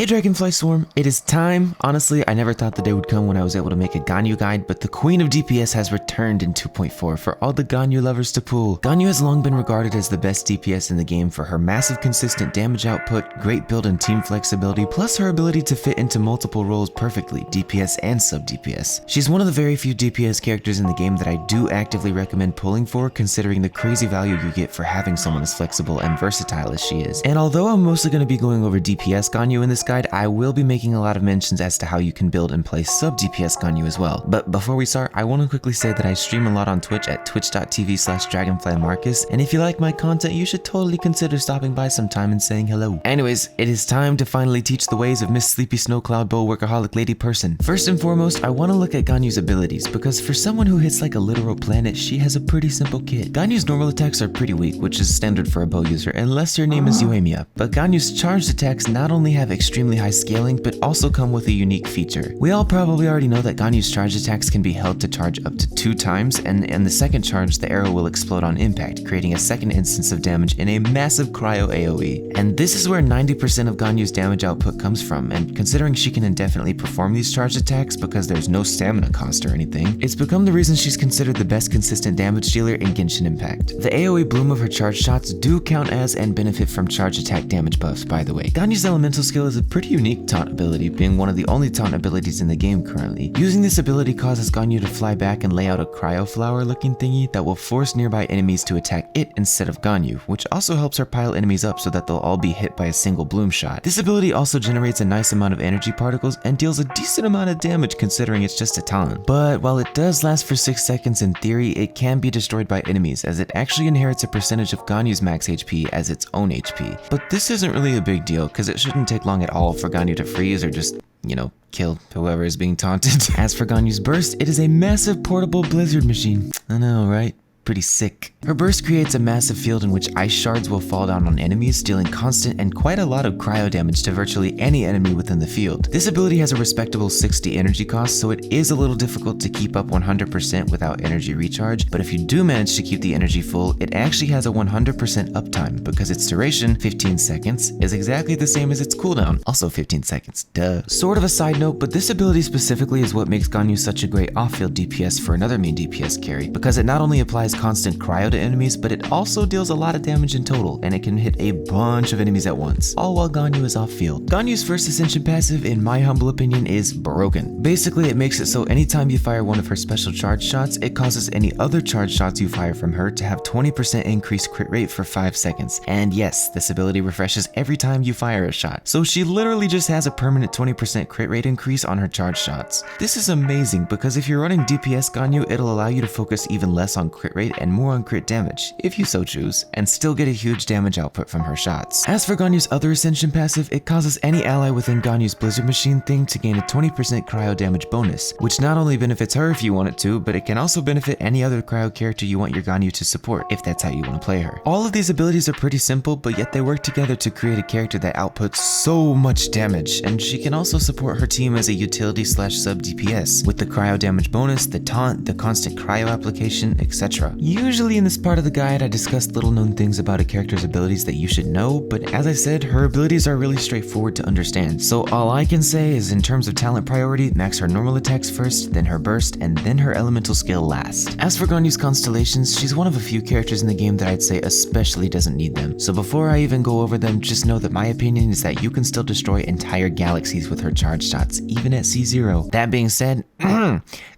Hey Dragonfly Swarm, it is time. Honestly, I never thought the day would come when I was able to make a Ganyu guide, but the Queen of DPS has returned in 2.4 for all the Ganyu lovers to pull. Ganyu has long been regarded as the best DPS in the game for her massive consistent damage output, great build and team flexibility, plus her ability to fit into multiple roles perfectly, DPS and sub-DPS. She's one of the very few DPS characters in the game that I do actively recommend pulling for, considering the crazy value you get for having someone as flexible and versatile as she is. And although I'm mostly going to be going over DPS Ganyu in this guide, I will be making a lot of mentions as to how you can build and play sub-DPS Ganyu as well. But before we start, I want to quickly say that I stream a lot on Twitch at twitch.tv/dragonflymarcus, and if you like my content, you should totally consider stopping by sometime and saying hello. Anyways, it is time to finally teach the ways of Miss Sleepy Snow Cloud Bow Workaholic Lady Person. First and foremost, I want to look at Ganyu's abilities, because for someone who hits like a literal planet, she has a pretty simple kit. Ganyu's normal attacks are pretty weak, which is standard for a bow user, unless your name is Yuemiya. But Ganyu's charged attacks not only have extremely high scaling, but also come with a unique feature. We all probably already know that Ganyu's charge attacks can be held to charge up to 2 times, and in the second charge, the arrow will explode on impact, creating a second instance of damage in a massive cryo AoE. And this is where 90% of Ganyu's damage output comes from, and considering she can indefinitely perform these charge attacks because there's no stamina cost or anything, it's become the reason she's considered the best consistent damage dealer in Genshin Impact. The AoE bloom of her charge shots do count as and benefit from charge attack damage buffs, by the way. Ganyu's elemental skill is a pretty unique taunt ability, being one of the only taunt abilities in the game currently. Using this ability causes Ganyu to fly back and lay out a cryo flower looking thingy that will force nearby enemies to attack it instead of Ganyu, which also helps her pile enemies up so that they'll all be hit by a single bloom shot. This ability also generates a nice amount of energy particles and deals a decent amount of damage considering it's just a taunt. But while it does last for 6 seconds in theory, it can be destroyed by enemies as it actually inherits a percentage of Ganyu's max HP as its own HP. But this isn't really a big deal because it shouldn't take long at all for Ganyu to freeze or just, kill whoever is being taunted. As for Ganyu's burst, it is a massive portable blizzard machine. I know, right? Pretty sick. Her burst creates a massive field in which ice shards will fall down on enemies, dealing constant and quite a lot of cryo damage to virtually any enemy within the field. This ability has a respectable 60 energy cost, so it is a little difficult to keep up 100% without energy recharge, but if you do manage to keep the energy full, it actually has a 100% uptime because its duration, 15 seconds, is exactly the same as its cooldown, also 15 seconds, duh. Sort of a side note, but this ability specifically is what makes Ganyu such a great off-field DPS for another main DPS carry, because it not only applies constant cryo to enemies, but it also deals a lot of damage in total, and it can hit a bunch of enemies at once, all while Ganyu is off field. Ganyu's first ascension passive, in my humble opinion, is broken. Basically, it makes it so anytime you fire one of her special charge shots, it causes any other charge shots you fire from her to have 20% increased crit rate for 5 seconds. And yes, this ability refreshes every time you fire a shot, so she literally just has a permanent 20% crit rate increase on her charge shots. This is amazing because if you're running DPS Ganyu, it'll allow you to focus even less on crit rate and more on crit damage, if you so choose, and still get a huge damage output from her shots. As for Ganyu's other ascension passive, it causes any ally within Ganyu's blizzard machine thing to gain a 20% cryo damage bonus, which not only benefits her if you want it to, but it can also benefit any other cryo character you want your Ganyu to support, if that's how you want to play her. All of these abilities are pretty simple, but yet they work together to create a character that outputs so much damage, and she can also support her team as a utility / sub DPS, with the cryo damage bonus, the taunt, the constant cryo application, etc. Usually in this part of the guide, I discuss little known things about a character's abilities that you should know, but as I said, her abilities are really straightforward to understand. So all I can say is in terms of talent priority, max her normal attacks first, then her burst, and then her elemental skill last. As for Ganyu's Constellations, she's one of a few characters in the game that I'd say especially doesn't need them. So before I even go over them, just know that my opinion is that you can still destroy entire galaxies with her charge shots, even at C0. That being said,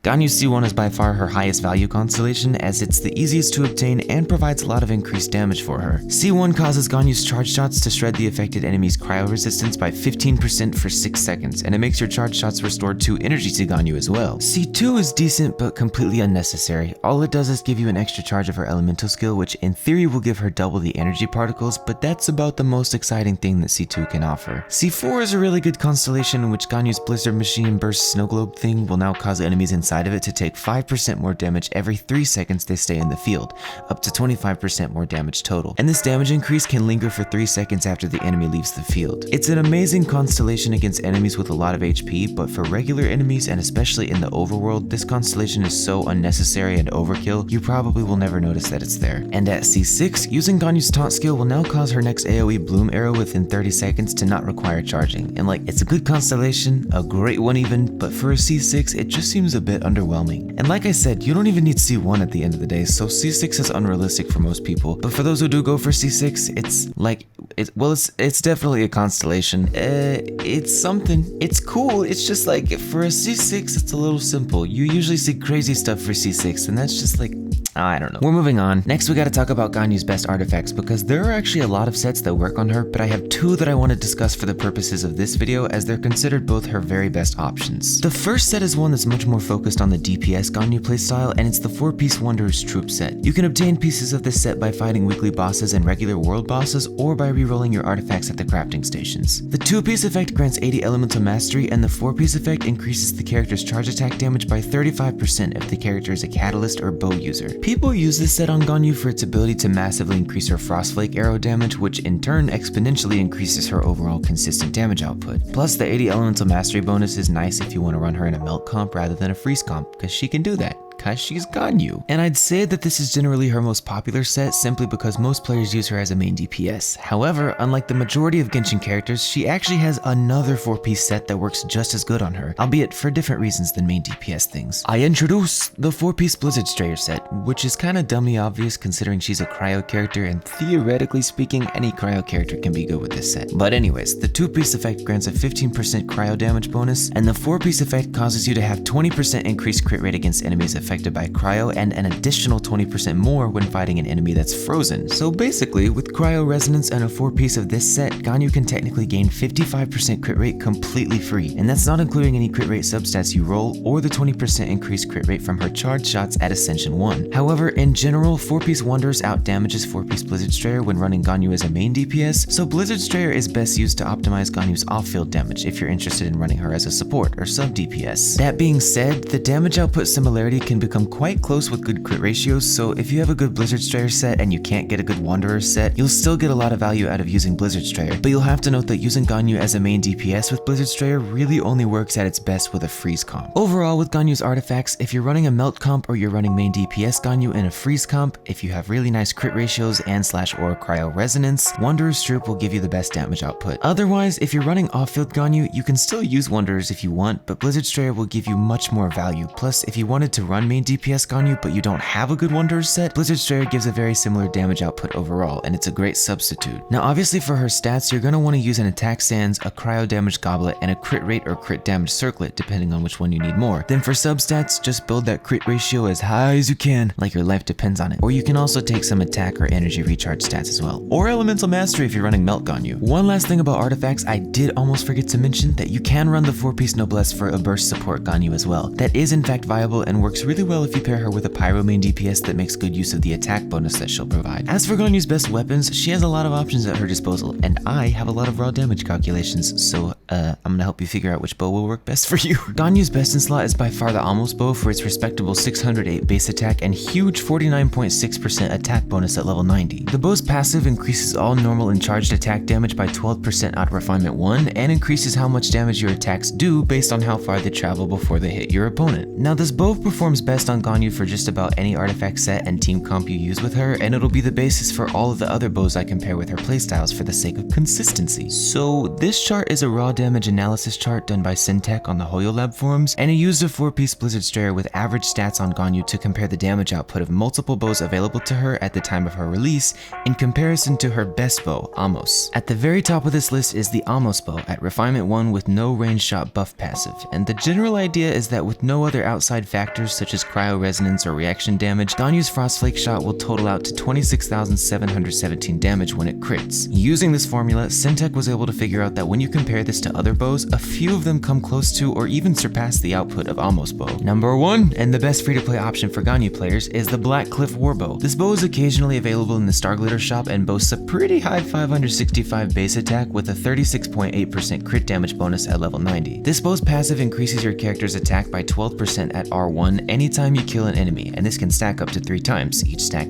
Ganyu's C1 is by far her highest value constellation, as it's the easiest to obtain and provides a lot of increased damage for her. C1 causes Ganyu's charge shots to shred the affected enemy's cryo resistance by 15% for 6 seconds, and it makes your charge shots restored 2 energy to Ganyu as well. C2 is decent but completely unnecessary. All it does is give you an extra charge of her elemental skill, which in theory will give her double the energy particles, but that's about the most exciting thing that C2 can offer. C4 is a really good constellation in which Ganyu's blizzard machine burst snow globe thing will now cause enemies inside of it to take 5% more damage every 3 seconds they stay stay in the field, up to 25% more damage total. And this damage increase can linger for 3 seconds after the enemy leaves the field. It's an amazing constellation against enemies with a lot of HP, but for regular enemies and especially in the overworld, this constellation is so unnecessary and overkill, you probably will never notice that it's there. And at C6, using Ganyu's taunt skill will now cause her next AoE bloom arrow within 30 seconds to not require charging. And like, it's a good constellation, a great one even, but for a C6, it just seems a bit underwhelming. And like I said, you don't even need C1 at the end of the day, so C6 is unrealistic for most people. But for those who do go for C6, it's like, it's definitely a constellation. It's something. It's cool. It's just like, for a C6, it's a little simple. You usually see crazy stuff for C6, and that's just like, I don't know. We're moving on. Next, we gotta talk about Ganyu's best artifacts because there are actually a lot of sets that work on her, but I have 2 that I want to discuss for the purposes of this video as they're considered both her very best options. The first set is one that's much more focused on the DPS Ganyu playstyle, and it's the 4-piece Wanderer's Troop set. You can obtain pieces of this set by fighting weekly bosses and regular world bosses, or by re-rolling your artifacts at the crafting stations. The 2-piece effect grants 80 elemental mastery, and the 4-piece effect increases the character's charge attack damage by 35% if the character is a catalyst or bow user. People use this set on Ganyu for its ability to massively increase her Frostflake arrow damage, which in turn exponentially increases her overall consistent damage output. Plus, the 80 elemental mastery bonus is nice if you want to run her in a melt comp rather than a freeze comp, because she can do that. Cause she's Ganyu. And I'd say that this is generally her most popular set simply because most players use her as a main DPS. However, unlike the majority of Genshin characters, she actually has another 4-piece set that works just as good on her, albeit for different reasons than main DPS things. I introduce the 4-piece Blizzard Strayer set, which is kinda dummy obvious considering she's a cryo character and theoretically speaking, any cryo character can be good with this set. But anyways, the 2-piece effect grants a 15% cryo damage bonus, and the 4-piece effect causes you to have 20% increased crit rate against enemies affected by cryo and an additional 20% more when fighting an enemy that's frozen. So basically, with cryo resonance and a 4-piece of this set, Ganyu can technically gain 55% crit rate completely free, and that's not including any crit rate substats you roll or the 20% increased crit rate from her charge shots at Ascension 1. However, in general, 4-piece Wanderers outdamages 4-piece Blizzard Strayer when running Ganyu as a main DPS, so Blizzard Strayer is best used to optimize Ganyu's off-field damage if you're interested in running her as a support or sub DPS. That being said, the damage output similarity can become quite close with good crit ratios, so if you have a good Blizzard Strayer set and you can't get a good Wanderer set, you'll still get a lot of value out of using Blizzard Strayer, but you'll have to note that using Ganyu as a main DPS with Blizzard Strayer really only works at its best with a freeze comp. Overall, with Ganyu's artifacts, if you're running a melt comp or you're running main DPS Ganyu in a freeze comp, if you have really nice crit ratios and /or cryo resonance, Wanderer's Troop will give you the best damage output. Otherwise, if you're running off-field Ganyu, you can still use Wanderers if you want, but Blizzard Strayer will give you much more value. Plus, if you wanted to run main DPS Ganyu but you don't have a good Wanderers set, Blizzard Strayer gives a very similar damage output overall, and it's a great substitute. Now obviously for her stats, you're going to want to use an attack stance, a cryo damage goblet, and a crit rate or crit damage circlet depending on which one you need more. Then for substats, just build that crit ratio as high as you can, like your life depends on it. Or you can also take some attack or energy recharge stats as well. Or elemental mastery if you're running melt Ganyu. One last thing about artifacts, I did almost forget to mention that you can run the 4-piece noblesse for a burst support Ganyu as well. That is in fact viable and works really well if you pair her with a pyro main DPS that makes good use of the attack bonus that she'll provide. As for Ganyu's best weapons, she has a lot of options at her disposal, and I have a lot of raw damage calculations, so I'm gonna help you figure out which bow will work best for you. Ganyu's best in slot is by far the Almost bow for its respectable 608 base attack and huge 49.6% attack bonus at level 90. The bow's passive increases all normal and charged attack damage by 12% out of Refinement 1, and increases how much damage your attacks do based on how far they travel before they hit your opponent. Now this bow performs best on Ganyu for just about any artifact set and team comp you use with her, and it'll be the basis for all of the other bows I compare with her playstyles for the sake of consistency. So this chart is a raw damage analysis chart done by Syntech on the HoYoLab forums, and it used a 4-piece Blizzard Strayer with average stats on Ganyu to compare the damage output of multiple bows available to her at the time of her release in comparison to her best bow, Amos. At the very top of this list is the Amos bow at Refinement 1 with no range shot buff passive, and the general idea is that with no other outside factors such as cryo resonance or reaction damage, Ganyu's Frostflake shot will total out to 26,717 damage when it crits. Using this formula, Syntech was able to figure out that when you compare this to other bows, a few of them come close to or even surpass the output of Amos bow. Number 1, and the best free-to-play option for Ganyu players, is the Black Cliff Warbow. This bow is occasionally available in the Starglitter shop and boasts a pretty high 565 base attack with a 36.8% crit damage bonus at level 90. This bow's passive increases your character's attack by 12% at R1 any anytime you kill an enemy, and this can stack up to 3 times, each stack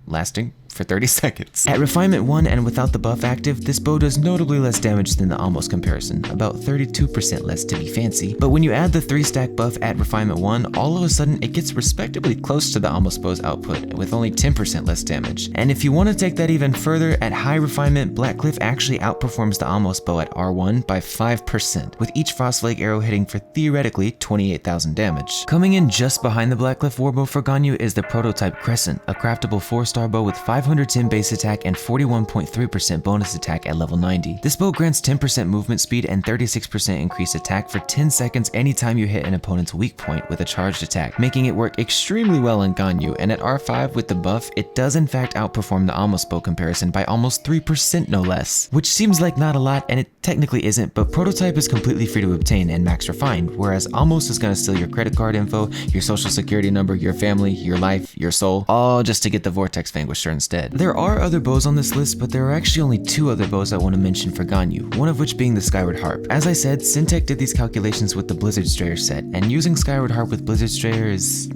lasting for 30 seconds. At Refinement 1 and without the buff active, this bow does notably less damage than the almost comparison, about 32% less to be fancy, but when you add the 3 stack buff at Refinement 1, all of a sudden it gets respectably close to the almost bow's output, with only 10% less damage. And if you want to take that even further, at High Refinement, Blackcliff actually outperforms the almost bow at R1 by 5%, with each Frostflake arrow hitting for theoretically 28,000 damage. Coming in just behind the Blackcliff warbow for Ganyu is the Prototype Crescent, a craftable 4-star bow with 510 base attack and 41.3% bonus attack at level 90. This bow grants 10% movement speed and 36% increased attack for 10 seconds anytime you hit an opponent's weak point with a charged attack, making it work extremely well in Ganyu, and at R5 with the buff, it does in fact outperform the almost bow comparison by almost 3% no less, which seems like not a lot, and it technically isn't, but Prototype is completely free to obtain and max refined, whereas almost is going to steal your credit card info, your social security number, your family, your life, your soul, all just to get the Vortex Vanquisher instead. There are other bows on this list, but there are actually only 2 other bows I want to mention for Ganyu, one of which being the Skyward Harp. As I said, Syntech did these calculations with the Blizzard Strayer set, and using Skyward Harp with Blizzard Strayer is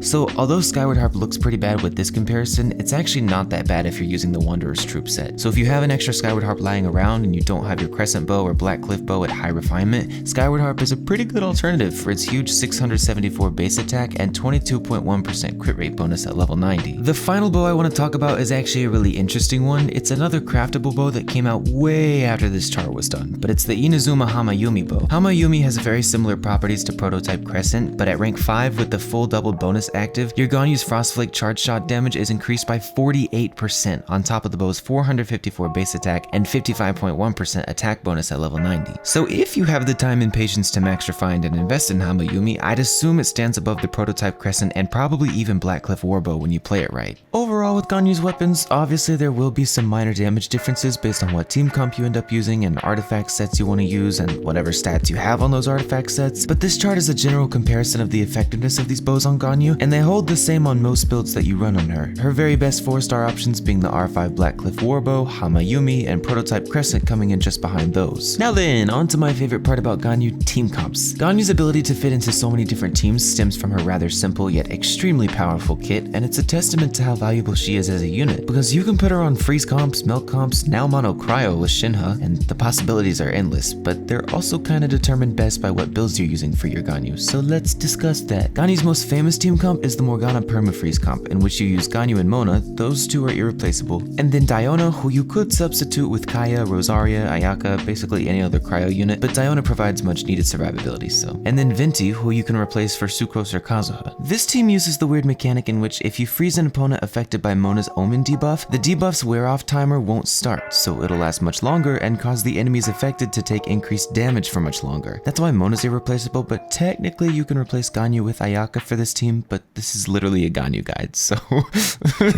So although Skyward Harp looks pretty bad with this comparison, it's actually not that bad if you're using the Wanderer's Troop set. So if you have an extra Skyward Harp lying around and you don't have your Crescent Bow or Blackcliff Bow at high refinement, Skyward Harp is a pretty good alternative for its huge 674 base attack and 22.1% crit rate bonus at level 90. The final bow I want to talk about is actually a really interesting one. It's another craftable bow that came out way after this chart was done, but it's the Inazuma Hamayumi bow. Hamayumi has very similar properties to Prototype Crescent, but at rank 5 with the full doubled bonus active, your Ganyu's Frostflake charge shot damage is increased by 48% on top of the bow's 454 base attack and 55.1% attack bonus at level 90. So if you have the time and patience to max refined and invest in Hamayumi, I'd assume it stands above the Prototype Crescent and probably even Blackcliff Warbow when you play it right. Overall with Ganyu's weapons, obviously there will be some minor damage differences based on what team comp you end up using and artifact sets you want to use and whatever stats you have on those artifact sets, but this chart is a general comparison of the effectiveness of these bows on Ganyu, and they hold the same on most builds that you run on her. Her very best 4-star options being the R5 Blackcliff Warbow, Hamayumi, and Prototype Crescent coming in just behind those. Now then, on to my favorite part about Ganyu, team comps. Ganyu's ability to fit into so many different teams stems from her rather simple yet extremely powerful kit, and it's a testament to how valuable she is as a unit, because you can put her on freeze comps, melt comps, now mono cryo with Shinha, and the possibilities are endless, but they're also kinda determined best by what builds you're using for your Ganyu, so let's discuss that. Ganyu's most famous team comp is the Morgana Permafreeze comp, in which you use Ganyu and Mona, those two are irreplaceable, and then Diona, who you could substitute with Kaya, Rosaria, Ayaka, basically any other cryo unit, but Diona provides much needed survivability, so. And then Venti, who you can replace for Sucrose or Kazuha. This team uses the weird mechanic in which if you freeze an opponent affected by Mona's Omen debuff, the debuff's wear-off timer won't start, so it'll last much longer and cause the enemies affected to take increased damage for much longer. That's why Mona's irreplaceable, but technically you can replace Ganyu with Ayaka for this team, but this is literally a Ganyu guide, so.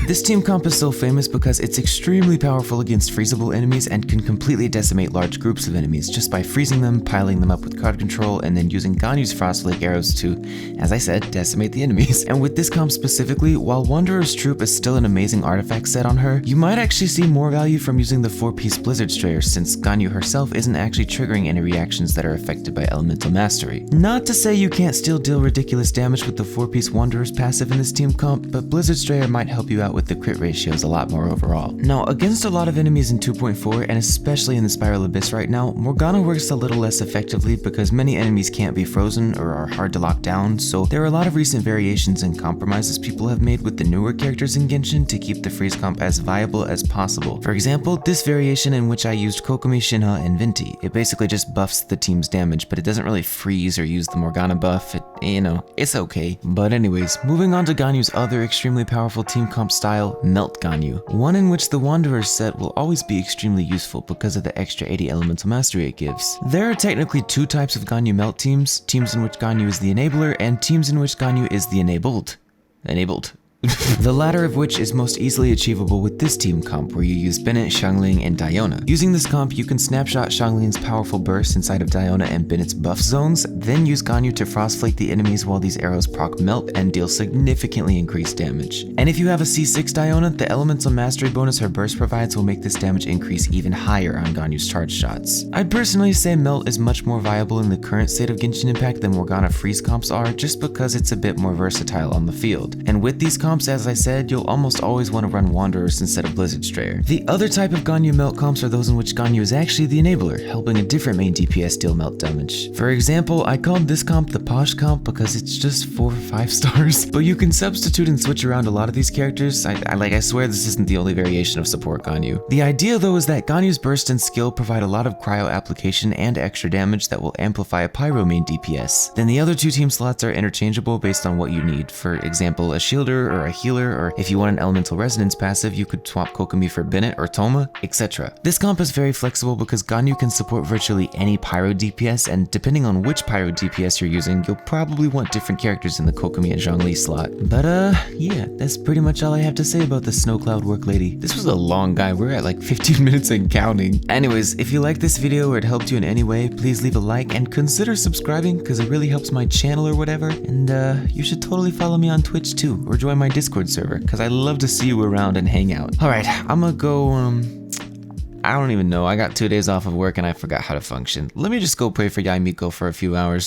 This team comp is so famous because it's extremely powerful against freezable enemies and can completely decimate large groups of enemies just by freezing them, piling them up with card control, and then using Ganyu's Frostflake arrows to, as I said, decimate the enemies. And with this comp specifically, while Wanderer's Troop is still an amazing artifact set on her, you might actually see more value from using the 4-piece Blizzard Strayer, since Ganyu herself isn't actually triggering any reactions that are affected by Elemental Mastery. Not to say you can't still deal ridiculous damage with the 4-piece Wanderer's passive in this team comp, but Blizzard Strayer might help you out with the crit ratios a lot more overall. Now, against a lot of enemies in 2.4, and especially in the Spiral Abyss right now, Morgana works a little less effectively because many enemies can't be frozen or are hard to lock down, so there are a lot of recent variations and compromises people have made with the newer characters in Genshin to keep the freeze comp as viable as possible. For example, this variation in which I used Kokomi, Shinha, and Venti. It basically just buffs the team's damage, but it doesn't really freeze or use the Morgana buff. It's okay. But anyways, moving on to Ganyu's other extremely powerful team comp style, Melt Ganyu. One in which the Wanderer's set will always be extremely useful because of the extra 80 elemental mastery it gives. There are technically 2 types of Ganyu Melt teams in which Ganyu is the enabler and teams in which Ganyu is the enabled. The latter of which is most easily achievable with this team comp, where you use Bennett, Xiangling, and Diona. Using this comp, you can snapshot Xiangling's powerful burst inside of Diona and Bennett's buff zones, then use Ganyu to frostflake the enemies while these arrows proc melt and deal significantly increased damage. And if you have a C6 Diona, the elemental mastery bonus her burst provides will make this damage increase even higher on Ganyu's charge shots. I'd personally say melt is much more viable in the current state of Genshin Impact than Morgana freeze comps are, just because it's a bit more versatile on the field. And with these comps, as I said, you'll almost always want to run Wanderers instead of Blizzard Strayer. The other type of Ganyu melt comps are those in which Ganyu is actually the enabler, helping a different main DPS deal melt damage. For example, I called this comp the Posh comp because it's just 4 or 5 stars, but you can substitute and switch around a lot of these characters. I swear this isn't the only variation of support Ganyu. The idea though is that Ganyu's burst and skill provide a lot of cryo application and extra damage that will amplify a Pyro main DPS. Then the other 2 team slots are interchangeable based on what you need. For example, a shielder or a healer, or if you want an elemental resonance passive, you could swap Kokomi for Bennett or Toma, etc. This comp is very flexible because Ganyu can support virtually any Pyro DPS, and depending on which Pyro DPS you're using, you'll probably want different characters in the Kokomi and Zhongli slot. But yeah, that's pretty much all I have to say about the Snow Cloud work lady. This was a long guide, we're at like 15 minutes and counting. Anyways, if you liked this video or it helped you in any way, please leave a like and consider subscribing because it really helps my channel or whatever. And you should totally follow me on Twitch too, or join my Discord server, because I love to see you around and hang out. Alright, I'm gonna go, I don't even know, I got 2 days off of work and I forgot how to function. Let me just go pray for Yaimiko for a few hours.